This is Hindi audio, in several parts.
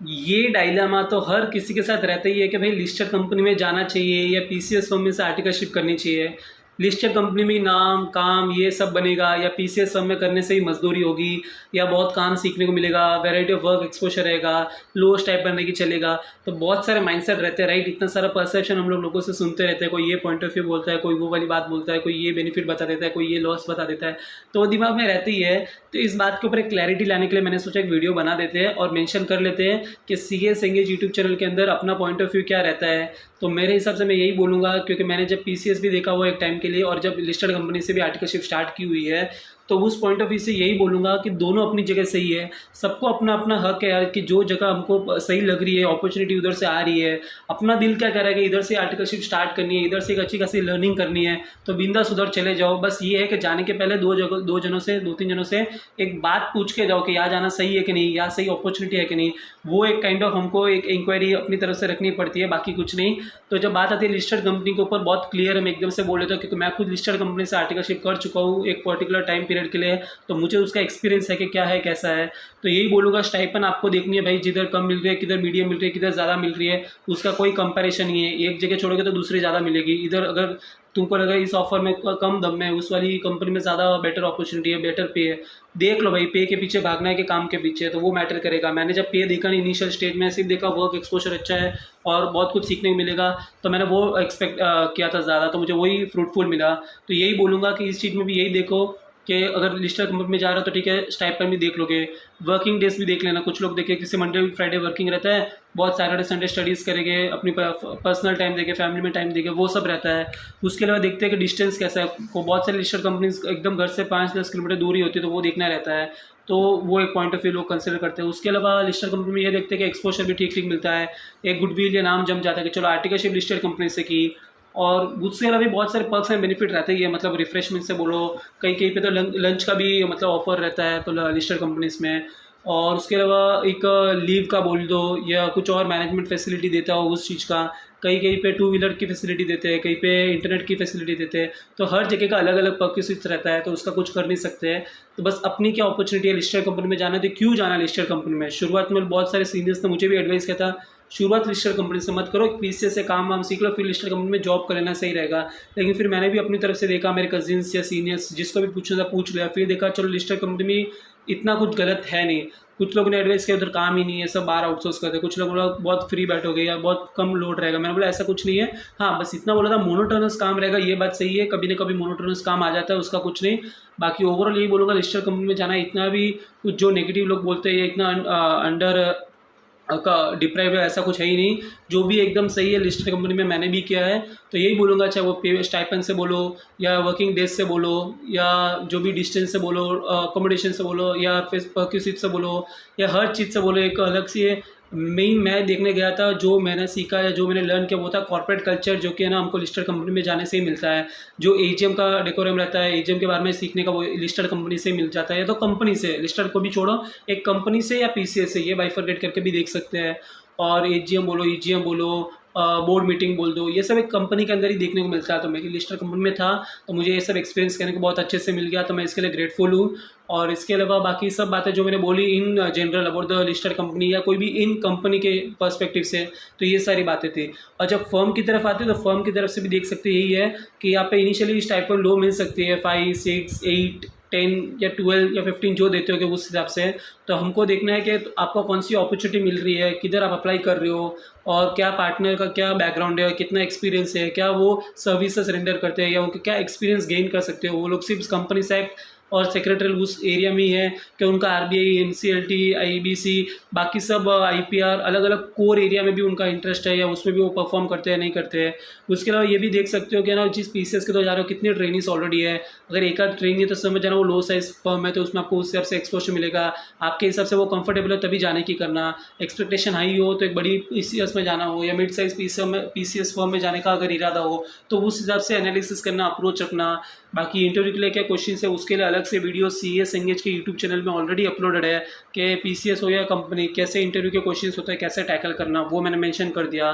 ये डायलेमा तो हर किसी के साथ रहता ही है कि भाई लिस्टेड कंपनी में जाना चाहिए या पीसीएस फर्म में से आर्टिकलशिप करनी चाहिए। लिस्टेड कंपनी में ही नाम काम ये सब बनेगा या पीसीएस फर्म में करने से ही मजदूरी होगी या बहुत काम सीखने को मिलेगा, वैरायटी ऑफ वर्क एक्सपोजर रहेगा, लो स्टाइपेंड रहेगी चलेगा। तो बहुत सारे माइंडसेट रहते हैं राइट, इतना सारा परसेप्शन हम लोगों से सुनते रहते हैं। कोई ये पॉइंट ऑफ व्यू बोलता है, कोई वो वाली बात बोलता है, कोई ये बेनिफिट बता देता है, कोई ये लॉस बता देता है, तो वो दिमाग में रहती ही है। तो इस बात के ऊपर एक क्लैरिटी लाने के लिए मैंने सोचा एक वीडियो बना देते हैं और मेंशन कर लेते हैं कि सीएस एंगेज यूट्यूब चैनल के अंदर अपना पॉइंट ऑफ व्यू क्या रहता है। तो मेरे हिसाब से मैं यही बोलूँगा, क्योंकि मैंने जब पीसीएस भी देखा हुआ एक टाइम के लिए और जब लिस्टेड कंपनी से भी आर्टिकलशिप स्टार्ट की हुई है, तो उस पॉइंट ऑफ व्यू से यही बोलूँगा कि दोनों अपनी जगह सही है। सबको अपना अपना हक है यार कि जो जगह हमको सही लग रही है, अपॉर्चुनिटी उधर से आ रही है, अपना दिल क्या कह रहा है कि इधर से आर्टिकलशिप स्टार्ट करनी है, इधर से एक अच्छी खासी लर्निंग करनी है, तो बिंदास उधर चले जाओ। बस ये है कि जाने के पहले दो तीन जनों से एक बात पूछ के जाओ कि यहाँ जाना सही है कि नहीं, यहाँ सही अपॉर्चुनिटी है कि नहीं। वो एक काइंड ऑफ हमको एक इंक्वायरी अपनी तरफ से रखनी पड़ती है, बाकी कुछ नहीं। तो जब बात आती है लिस्टेड कंपनी के ऊपर, बहुत क्लियर हम एकदम से बोल लेते हो, क्योंकि मैं खुद लिस्टेड कंपनी से आर्टिकलशिप कर चुका हूँ एक पर्टिकुलर टाइम पीरियड के लिए, तो मुझे उसका एक्सपीरियंस है कि क्या है कैसा है। तो यही बोलूँगा, स्टाइपेंड आपको देखनी है भाई, जिधर कम मिल रही है, किधर मीडियम मिल रही है, किधर ज़्यादा मिल रही है, उसका कोई कंपैरिजन नहीं है। एक जगह छोड़ोगे तो दूसरी ज़्यादा मिलेगी। इधर अगर तुमको लगा इस ऑफर में कम दम में, उस वाली कंपनी में ज़्यादा बेटर अपॉर्चुनिटी है, बेटर पे है, देख लो भाई। पे के पीछे भागना है कि काम के पीछे, तो वो मैटर करेगा। मैंने जब पे देखा नहीं इनिशियल स्टेज में, सिर्फ देखा वर्क एक्सपोजर अच्छा है और बहुत कुछ सीखने को मिलेगा, तो मैंने वो एक्सपेक्ट किया था ज़्यादा, तो मुझे वही फ्रूटफुल मिला। तो यही बोलूँगा कि इस चीज़ में भी यही देखो कि अगर लिस्टेड कंपनी में जा रहा हो तो ठीक है, स्टाइपेंड भी देख लोगे, वर्किंग डेज भी देख लेना। कुछ लोग देखे किसी मंडे फ्राइडे वर्किंग रहता है, बहुत सैटरडे संडे स्टडीज़ करेंगे, अपनी पर्सनल टाइम देके, फैमिली में टाइम देके, वो सब रहता है। उसके अलावा देखते हैं कि डिस्टेंस कैसा है, को बहुत सारी लिस्टेड कंपनीज एकदम घर से 5-10 किलोमीटर दूर ही होती है, तो वो देखना रहता है। तो वो एक पॉइंट ऑफ व्यू लोग कंसिडर करते हैं। उसके अलावा लिस्टेड कंपनी में ये देखते हैं कि एक्सपोजर भी ठीक ठीक मिलता है, एक गुडविल या नाम जम जाता है कि चलो आर्टिकलशिप लिस्टेड कंपनी से की। और उससे अलावा भी बहुत सारे पर्क्स एंड बेनिफिट रहते ही है, मतलब रिफ्रेशमेंट से बोलो, कहीं कहीं पे तो लंच का भी मतलब ऑफर रहता है तो लिस्टेड कंपनीज में। और उसके अलावा एक लीव का बोल दो या कुछ और मैनेजमेंट फैसिलिटी देता हो उस चीज़ का, कहीं कहीं पे टू व्हीलर की फैसिलिटी देते हैं, कहीं पे इंटरनेट की फैसिलिटी देते हैं। तो हर जगह का अलग अलग पर्क्यूसिट्स रहता है, तो उसका कुछ कर नहीं सकते हैं। तो बस अपनी क्या अपॉर्चुनिटी है लिस्टेड कंपनी में जाना है, तो क्यों जाना लिस्टेड कंपनी में। शुरुआत में बहुत सारे सीनियर्स ने मुझे भी एडवाइस किया था, शुरुआत लिस्टेड कंपनी से मत करो, पीसीएस से काम वाम सीख लो, फिर लिस्टेड कंपनी में जॉब कर लेना सही रहेगा। लेकिन फिर मैंने भी अपनी तरफ से देखा, मेरे कजिन्स या सीनियर्स जिसको भी पूछना था पूछ लिया, फिर देखा चलो लिस्टेड कंपनी में इतना कुछ गलत है नहीं। कुछ लोगों ने एडवाइस किया उधर काम ही नहीं है, सब बाहर आउटसोर्स करते हैं, कुछ लोग बोला बहुत फ्री बैठोगे या बहुत कम लोड रहेगा। मैंने बोला ऐसा कुछ नहीं है। हाँ बस इतना बोला था मोनोटोनस काम रहेगा, ये बात सही है, कभी ना कभी मोनोटोनस काम आ जाता है, उसका कुछ नहीं। बाकी ओवरऑल यही बोलूँगा लिस्टेड कंपनी में जाना, इतना भी कुछ जो नेगेटिव लोग बोलते हैं इतना अंडर का डिप्राइव है, ऐसा कुछ है ही नहीं। जो भी एकदम सही है लिस्टेड कंपनी में मैंने भी किया है। तो यही बोलूँगा, चाहे वो पे स्टाइपेंड से बोलो या वर्किंग डेज से बोलो या जो भी डिस्टेंस से बोलो, अकोमोडेशन से बोलो या फिर पर्क्यूसिट से बोलो या हर चीज़ से बोलो, एक अलग सी है। मैं देखने गया था, जो मैंने सीखा या जो मैंने लर्न किया वो था कॉर्पोरेट कल्चर, जो कि है ना हमको लिस्टेड कंपनी में जाने से ही मिलता है। जो एजीएम का डेकोरम रहता है, एजीएम के बारे में सीखने का, वो लिस्टेड कंपनी से मिल जाता है, या तो कंपनी से, लिस्टेड को भी छोड़ो, एक कंपनी से या पीसीएस से, ये बाइफरकेट करके भी देख सकते हैं। और एजीएम बोलो, ईजीएम बोलो, बोर्ड मीटिंग बोल दो, ये सब एक कंपनी के अंदर ही देखने को मिलता है। तो मेरी लिस्टेड कंपनी में था, तो मुझे ये सब एक्सपीरियंस करने को बहुत अच्छे से मिल गया, तो मैं इसके लिए ग्रेटफुल हूँ। और इसके अलावा बाकी सब बातें जो मैंने बोली in general about the listed company या कोई भी इन कंपनी के पर्सपेक्टिव से, तो ये सारी बातें थी। और जब फर्म की तरफ आती है तो फर्म की तरफ से भी देख सकते यही है कि यहाँ पे इनिशियली स्टाइपेंड लो मिल सकती है, 5, 6, 8, 10 या 12 या 15 जो देते हो कि उस हिसाब से। तो हमको देखना है कि आपको कौन सी अपॉर्चुनिटी मिल रही है, किधर आप अप्लाई कर रहे हो, और क्या पार्टनर का क्या बैकग्राउंड है, कितना एक्सपीरियंस है, क्या वो सर्विसेज रेंडर करते हैं या उनके क्या एक्सपीरियंस गेन कर सकते हो। वो लोग सिर्फ कंपनी से और सेक्रेटरी उस एरिया में ही है कि उनका आरबीआई, एनसीएलटी, आईबीसी, बाकी सब आईपीआर, अलग अलग कोर एरिया में भी उनका इंटरेस्ट है या उसमें भी वो परफॉर्म करते हैं नहीं करते हैं। उसके अलावा ये भी देख सकते हो कि ना जिस पीसीएस के तो जा रहे हो कितने ट्रेनिंग्स ऑलरेडी है। अगर एक आध ट्रेनिंग है तो समझ जाना वो लो साइज फर्म है, तो उसमें आपको उस हिसाब से एक्सपोजर मिलेगा, आपके हिसाब से वो कंफर्टेबल है तभी जाने की करना। एक्सपेक्टेशन हाई हो तो एक बड़ी पीसीएस में जाना हो या मिड साइज पीसीएस फर्म में जाने का अगर इरादा हो तो उस हिसाब से एनालिसिस करना, अप्रोच रखना। बाकी इंटरव्यू के लिए क्या क्वेश्चन है उसके लिए अलग से वीडियो सीएस एंगेज के यूट्यूब चैनल में ऑलरेडी अपलोडेड है कि पीसीएस हो या कंपनी कैसे इंटरव्यू के क्वेश्चंस होते हैं, कैसे टैकल करना, वो मैंने मेंशन कर दिया।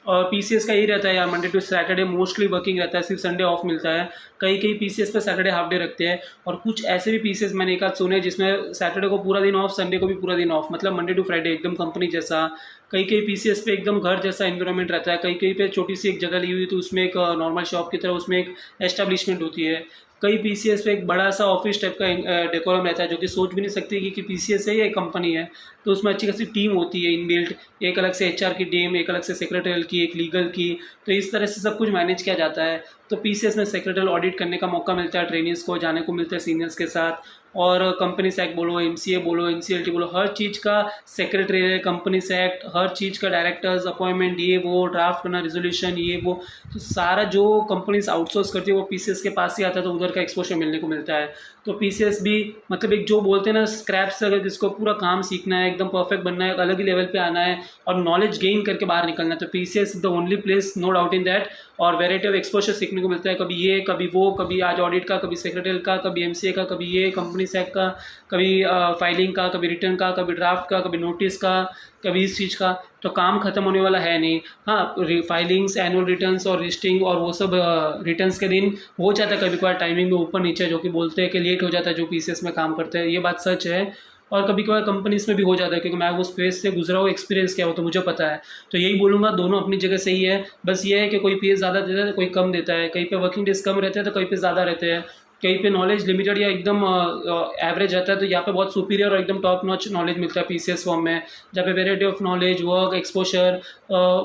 और पीसीएस का यही रहता है यार, Monday to Saturday mostly working रहता है, सिर्फ संडे ऑफ मिलता है। कई कई पीसीएस पे सैटरडे हाफ डे रखते हैं, और कुछ ऐसे भी पीसीएस मैंने एक आध सुने जिसमें सैटरडे को पूरा दिन ऑफ, संडे को भी पूरा दिन ऑफ, मतलब मंडे टू फ्राइडे एकदम कंपनी जैसा। कई कई पीसीएस पे एकदम घर जैसा एनवायरनमेंट रहता है, कई कई पे छोटी सी एक जगह ली हुई तो उसमें एक नॉर्मल शॉप की तरह उसमें एक एस्टेब्लिशमेंट होती है। कई पीसीएस पे एक बड़ा सा ऑफिस टाइप का डेकोरम रहता है, जो कि सोच भी नहीं सकती कि पीसीएस है या एक कंपनी है। तो उसमें अच्छी खासी टीम होती है इनबिल्ट, एक अलग से एचआर की टीम, एक अलग से सेक्रेटरियल की, एक लीगल की। तो इस तरह से सब कुछ मैनेज किया जाता है। तो पीसीएस में सेक्रेटरियल ऑडिट करने का मौका मिलता है, ट्रेनिंग्स को जाने को मिलता है सीनियर्स के साथ। और कंपनी सेक्ट बोलो, एमसीए बोलो, एनसीएलटी बोलो, हर चीज़ का सेक्रेटरी, कंपनी सेक्ट, हर चीज़ का डायरेक्टर्स अपॉइंटमेंट, ये वो ड्राफ्ट करना, रेजोल्यूशन, ये वो, तो सारा जो कंपनीज आउटसोर्स करती है वो पीसीएस के पास ही आता है। तो उधर का एक्सपोजर मिलने को मिलता है। तो पीसीएस भी मतलब एक जो बोलते हैं ना स्क्रैप से, अगर जिसको पूरा काम सीखना है, एकदम परफेक्ट बनना है, एक अलग ही लेवल पे आना है और नॉलेज गेन करके बाहर निकलना है, तो PCS is the only place, no doubt in that. और वेराइटी ऑफ एक्सपोजर सीखने को मिलता है, कभी ये कभी वो, कभी आज ऑडिट का, कभी सेक्रेटरियल का, कभी एमसीए का, कभी ये कंपनी सेक्ट का, कभी फाइलिंग का, कभी रिटर्न का, कभी ड्राफ्ट का, कभी नोटिस का, कभी इस चीज़ का। तो काम खत्म होने वाला है नहीं। हाँ, फाइलिंग्स, एनुअल रिटर्न्स और लिस्टिंग और वो सब रिटर्न्स के दिन हो जाता है कभी कभार टाइमिंग में ऊपर नीचे, जो कि बोलते हैं कि लेट हो जाता है जो पीसीएस में काम करते हैं, ये बात सच है। और कभी कभार कंपनीज में भी हो जाता है, क्योंकि मैं उस फेज से गुजरा हूँ, एक्सपीरियंस किया हो, तो मुझे पता है। तो यही बोलूँगा, दोनों अपनी जगह सही है। बस ये है कि कोई पीएस ज़्यादा देता है तो कोई कम देता है, कहीं पे वर्किंग डेज कम रहते हैं तो कहीं पे ज़्यादा रहते हैं, कहीं पे नॉलेज लिमिटेड या एकदम एवरेज रहता है। तो यहाँ पे बहुत सुपीरियर और एकदम टॉप नॉच नॉलेज मिलता है पीसीएस फॉर्म में, जहाँ पे variety of knowledge, work, exposure,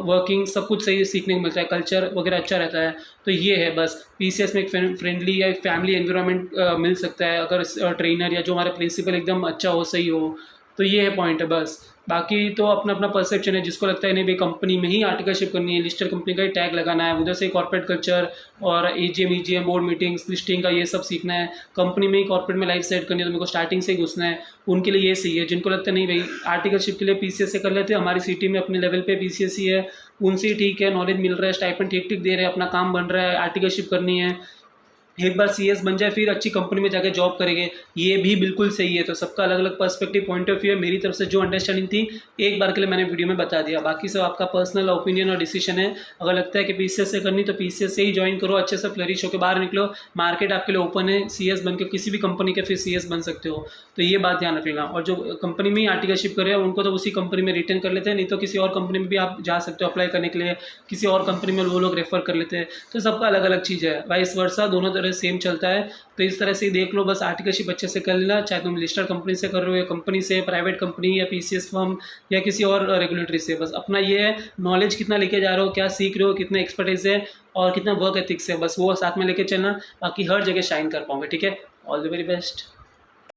working सब कुछ सही सीखने को मिलता है, कल्चर वगैरह अच्छा रहता है। तो ये है बस, पीसीएस में एक फ्रेंडली या एक फैमिली एनवायरनमेंट मिल सकता है अगर ट्रेनर या जो हमारा प्रिंसिपल एकदम अच्छा हो, सही हो। तो ये है पॉइंट है बस। बाकी तो अपना अपना परसेप्शन है, जिसको लगता है नहीं भाई कंपनी में ही आर्टिकलशिप करनी है, लिस्टेड कंपनी का ही टैग लगाना है, उधर से कॉर्पोरेट कल्चर और AGM, EGM, board meetings, listing का ये सब सीखना है, कंपनी में ही कॉर्पोरेट में लाइफ सेट करनी है, तो मेरे को स्टार्टिंग से ही घुसना है, उनके लिए ये सही है। जिनको लगता है नहीं भाई आर्टिकलशिप के लिए पीसीएस से कर लेते हैं, हमारी सिटी में अपने लेवल पे पीसीएस ही है, उनसे ही ठीक है, नॉलेज मिल रहा है, स्टाइपेंड ठीक ठीक दे रहे हैं, अपना काम बन रहा है, आर्टिकलशिप करनी है, एक बार सीएस बन जाए फिर अच्छी कंपनी में जाके जॉब करेंगे, ये भी बिल्कुल सही है। तो सबका अलग अलग पर्सपेक्टिव, पॉइंट ऑफ व्यू है। मेरी तरफ से जो अंडरस्टैंडिंग थी एक बार के लिए मैंने वीडियो में बता दिया, बाकी सब आपका पर्सनल ओपिनियन और डिसीजन है। अगर लगता है कि पीसीएस से करनी तो पीसीएस से ही ज्वाइन करो, अच्छे से फ्लरिश होकर बाहर निकलो, मार्केट आपके लिए ओपन है, सीएस बन के किसी भी कंपनी के फिर सीएस बन सकते हो। तो ये बात ध्यान रखिएगा। और जो कंपनी में ही आर्टिकलशिप करे उनको तो उसी कंपनी में रिटर्न कर लेते हैं, नहीं तो किसी और कंपनी में भी आप जा सकते हो अप्लाई करने के लिए, किसी और कंपनी में वो लोग रेफर कर लेते हैं। तो सबका अलग अलग चीज़ है, वाइस वर्सा, दोनों तरह सेम चलता है। तो इस तरह से ही देख लो, बस आर्टिकलशिप अच्छे से कर लेना, चाहे तुम लिस्टेड कंपनी से कर रहे हो या कंपनी से, प्राइवेट कंपनी या पीसीएस फर्म या किसी और रेगुलेटरी से। बस अपना ये है, नॉलेज कितना लेके जा रहे हो, क्या सीख रहे हो, कितना एक्सपर्टीज है और कितना वर्क एथिक्स है, बस वो साथ में लेके चलना, बाकी हर जगह शाइन कर पाओगे। ठीक है, ऑल द वेरी बेस्ट।